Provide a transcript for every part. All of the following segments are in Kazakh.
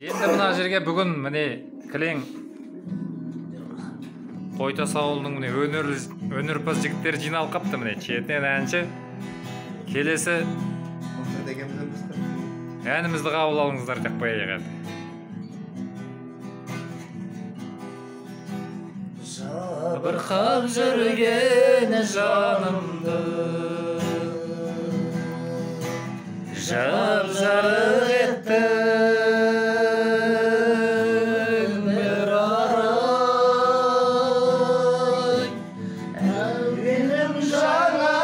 Endi mына жерге бүгін міне кілең Қойтас ауылының міне өнерпаз жігіттері жиналып қапты. Міне шетінен әнші. Келесі әнімізді қабыл алыңыздар деп қояйық енді. Жабырқап жүрген жанымды жап-жарық етті бір арай. Әуенім жаңа,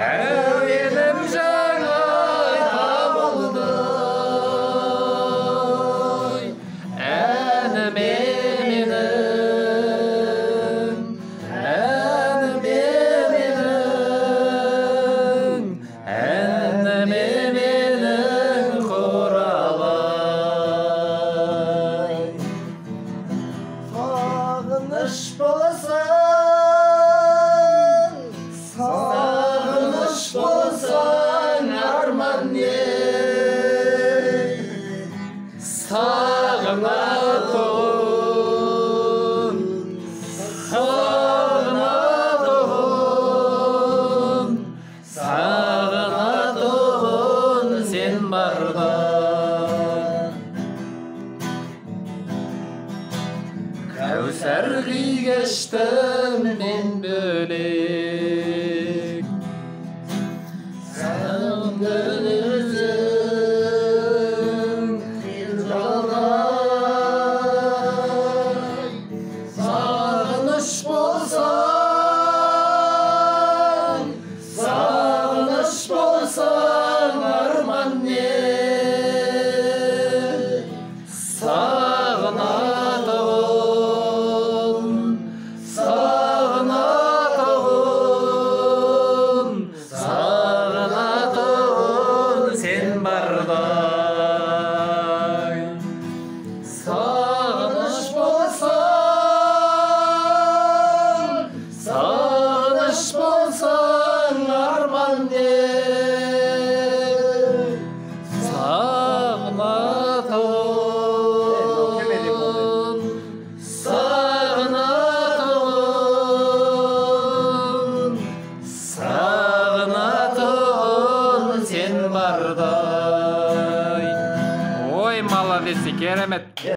әуенім жаңа табылды. Әніме Sağınış bolsan arman ne? Sağına doğun, sağına doğun, sağına doğun sen barda. Kevser geçtim ben bölek, sen gönlümüzün hildaray. Sağınış bolsan, sağınış bolsan arman ne? Sağına sağınış bolsan arman ne? Sağına doğun, sağına doğun, sağına doğun sen barday. Ой, молодец, керемет.